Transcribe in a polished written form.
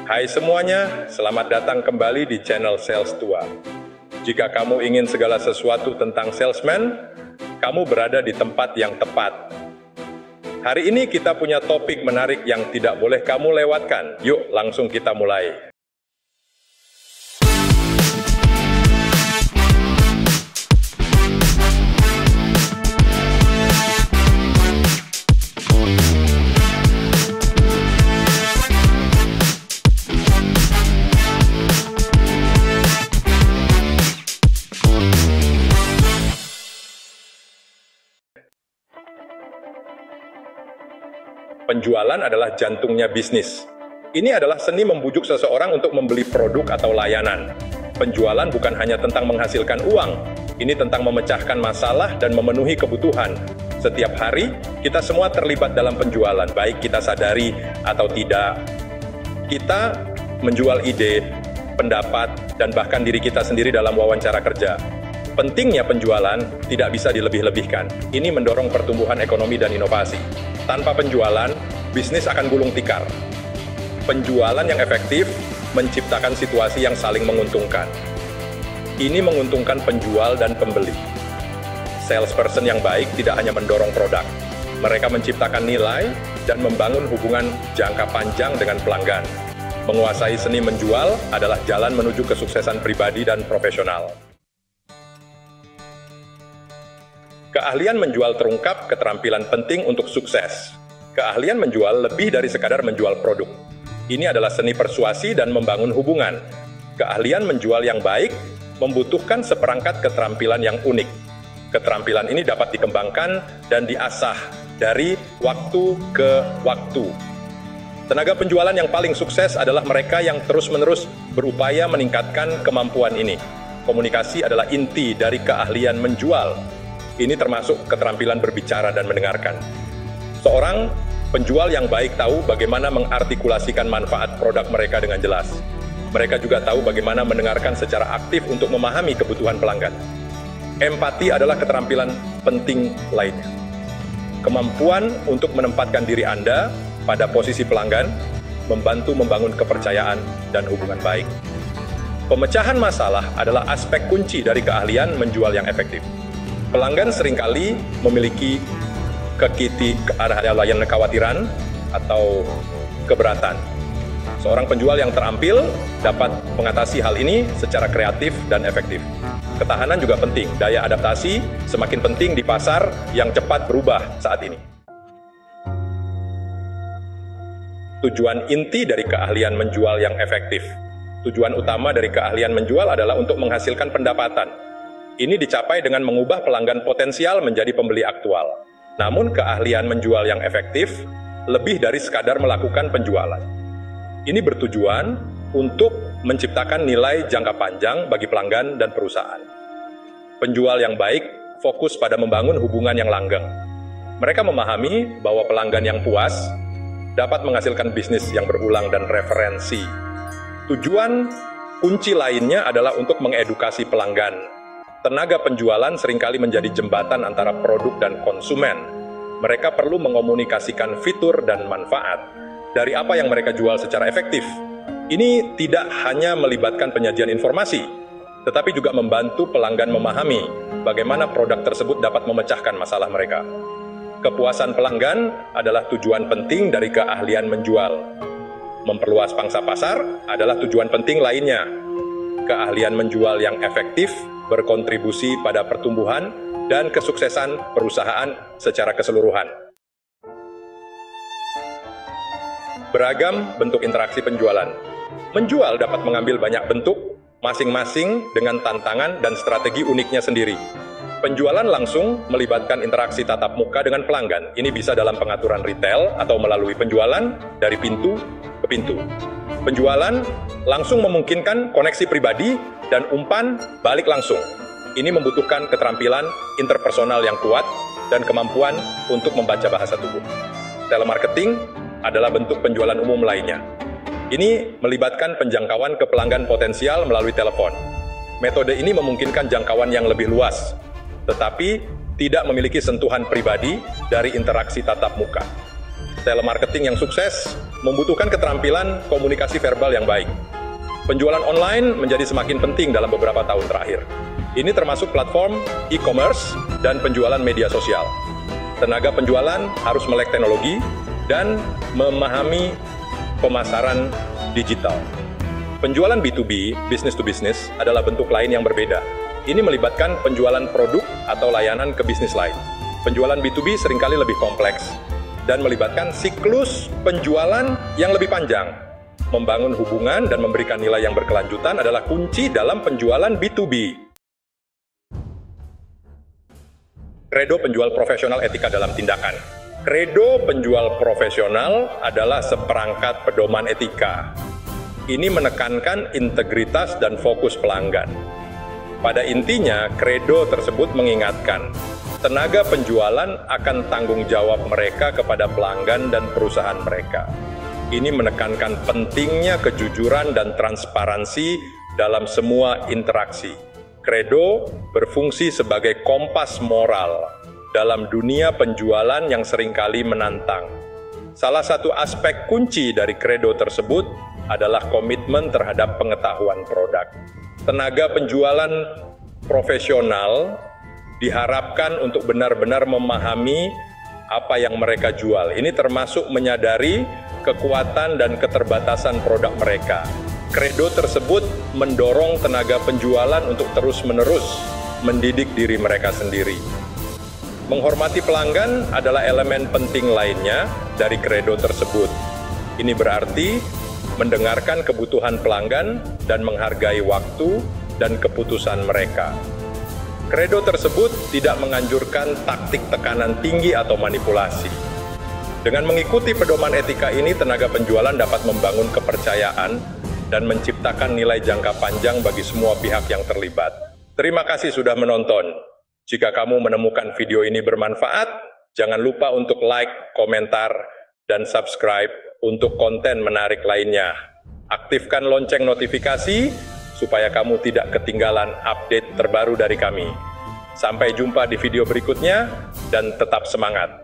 Hai semuanya, selamat datang kembali di channel Sales Tua. Jika kamu ingin segala sesuatu tentang salesman, kamu berada di tempat yang tepat. Hari ini kita punya topik menarik yang tidak boleh kamu lewatkan. Yuk, langsung kita mulai. Penjualan adalah jantungnya bisnis. Ini adalah seni membujuk seseorang untuk membeli produk atau layanan. Penjualan bukan hanya tentang menghasilkan uang, ini tentang memecahkan masalah dan memenuhi kebutuhan. Setiap hari, kita semua terlibat dalam penjualan, baik kita sadari atau tidak. Kita menjual ide, pendapat, dan bahkan diri kita sendiri dalam wawancara kerja. Pentingnya penjualan tidak bisa dilebih-lebihkan. Ini mendorong pertumbuhan ekonomi dan inovasi. Tanpa penjualan, bisnis akan gulung tikar. Penjualan yang efektif menciptakan situasi yang saling menguntungkan. Ini menguntungkan penjual dan pembeli. Salesperson yang baik tidak hanya mendorong produk. Mereka menciptakan nilai dan membangun hubungan jangka panjang dengan pelanggan. Menguasai seni menjual adalah jalan menuju kesuksesan pribadi dan profesional. Keahlian menjual terungkap keterampilan penting untuk sukses. Keahlian menjual lebih dari sekadar menjual produk. Ini adalah seni persuasi dan membangun hubungan. Keahlian menjual yang baik membutuhkan seperangkat keterampilan yang unik. Keterampilan ini dapat dikembangkan dan diasah dari waktu ke waktu. Tenaga penjualan yang paling sukses adalah mereka yang terus-menerus berupaya meningkatkan kemampuan ini. Komunikasi adalah inti dari keahlian menjual. Ini termasuk keterampilan berbicara dan mendengarkan. Seorang penjual yang baik tahu bagaimana mengartikulasikan manfaat produk mereka dengan jelas. Mereka juga tahu bagaimana mendengarkan secara aktif untuk memahami kebutuhan pelanggan. Empati adalah keterampilan penting lainnya. Kemampuan untuk menempatkan diri Anda pada posisi pelanggan, membantu membangun kepercayaan dan hubungan baik. Pemecahan masalah adalah aspek kunci dari keahlian menjual yang efektif. Pelanggan seringkali memiliki layan kekhawatiran atau keberatan. Seorang penjual yang terampil dapat mengatasi hal ini secara kreatif dan efektif. Ketahanan juga penting, daya adaptasi semakin penting di pasar yang cepat berubah saat ini. Tujuan inti dari keahlian menjual yang efektif. Tujuan utama dari keahlian menjual adalah untuk menghasilkan pendapatan. Ini dicapai dengan mengubah pelanggan potensial menjadi pembeli aktual. Namun keahlian menjual yang efektif lebih dari sekadar melakukan penjualan. Ini bertujuan untuk menciptakan nilai jangka panjang bagi pelanggan dan perusahaan. Penjual yang baik fokus pada membangun hubungan yang langgeng. Mereka memahami bahwa pelanggan yang puas dapat menghasilkan bisnis yang berulang dan referensi. Tujuan kunci lainnya adalah untuk mengedukasi pelanggan. Tenaga penjualan seringkali menjadi jembatan antara produk dan konsumen. Mereka perlu mengomunikasikan fitur dan manfaat dari apa yang mereka jual secara efektif. Ini tidak hanya melibatkan penyajian informasi, tetapi juga membantu pelanggan memahami bagaimana produk tersebut dapat memecahkan masalah mereka. Kepuasan pelanggan adalah tujuan penting dari keahlian menjual. Memperluas pangsa pasar adalah tujuan penting lainnya. Keahlian menjual yang efektif berkontribusi pada pertumbuhan dan kesuksesan perusahaan secara keseluruhan. Beragam bentuk interaksi penjualan. Menjual dapat mengambil banyak bentuk, masing-masing dengan tantangan dan strategi uniknya sendiri. Penjualan langsung melibatkan interaksi tatap muka dengan pelanggan. Ini bisa dalam pengaturan retail atau melalui penjualan dari pintu ke pintu. Penjualan langsung memungkinkan koneksi pribadi dan umpan balik langsung. Ini membutuhkan keterampilan interpersonal yang kuat dan kemampuan untuk membaca bahasa tubuh. Telemarketing adalah bentuk penjualan umum lainnya. Ini melibatkan penjangkauan ke pelanggan potensial melalui telepon. Metode ini memungkinkan jangkauan yang lebih luas, tetapi tidak memiliki sentuhan pribadi dari interaksi tatap muka. Telemarketing yang sukses membutuhkan keterampilan komunikasi verbal yang baik. Penjualan online menjadi semakin penting dalam beberapa tahun terakhir. Ini termasuk platform e-commerce dan penjualan media sosial. Tenaga penjualan harus melek teknologi dan memahami pemasaran digital. Penjualan B2B, business to business, adalah bentuk lain yang berbeda. Ini melibatkan penjualan produk atau layanan ke bisnis lain. Penjualan B2B seringkali lebih kompleks dan melibatkan siklus penjualan yang lebih panjang. Membangun hubungan dan memberikan nilai yang berkelanjutan adalah kunci dalam penjualan B2B. Kredo penjual profesional etika dalam tindakan. Kredo penjual profesional adalah seperangkat pedoman etika. Ini menekankan integritas dan fokus pelanggan. Pada intinya, kredo tersebut mengingatkan, tenaga penjualan akan tanggung jawab mereka kepada pelanggan dan perusahaan mereka. Ini menekankan pentingnya kejujuran dan transparansi dalam semua interaksi. Kredo berfungsi sebagai kompas moral dalam dunia penjualan yang seringkali menantang. Salah satu aspek kunci dari kredo tersebut adalah komitmen terhadap pengetahuan produk. Tenaga penjualan profesional diharapkan untuk benar-benar memahami apa yang mereka jual. Ini termasuk menyadari kekuatan dan keterbatasan produk mereka. Kredo tersebut mendorong tenaga penjualan untuk terus-menerus mendidik diri mereka sendiri. Menghormati pelanggan adalah elemen penting lainnya dari kredo tersebut. Ini berarti mendengarkan kebutuhan pelanggan dan menghargai waktu dan keputusan mereka. Kredo tersebut tidak menganjurkan taktik tekanan tinggi atau manipulasi. Dengan mengikuti pedoman etika ini, tenaga penjualan dapat membangun kepercayaan dan menciptakan nilai jangka panjang bagi semua pihak yang terlibat. Terima kasih sudah menonton. Jika kamu menemukan video ini bermanfaat, jangan lupa untuk like, komentar, dan subscribe untuk konten menarik lainnya. Aktifkan lonceng notifikasi supaya kamu tidak ketinggalan update terbaru dari kami. Sampai jumpa di video berikutnya dan tetap semangat.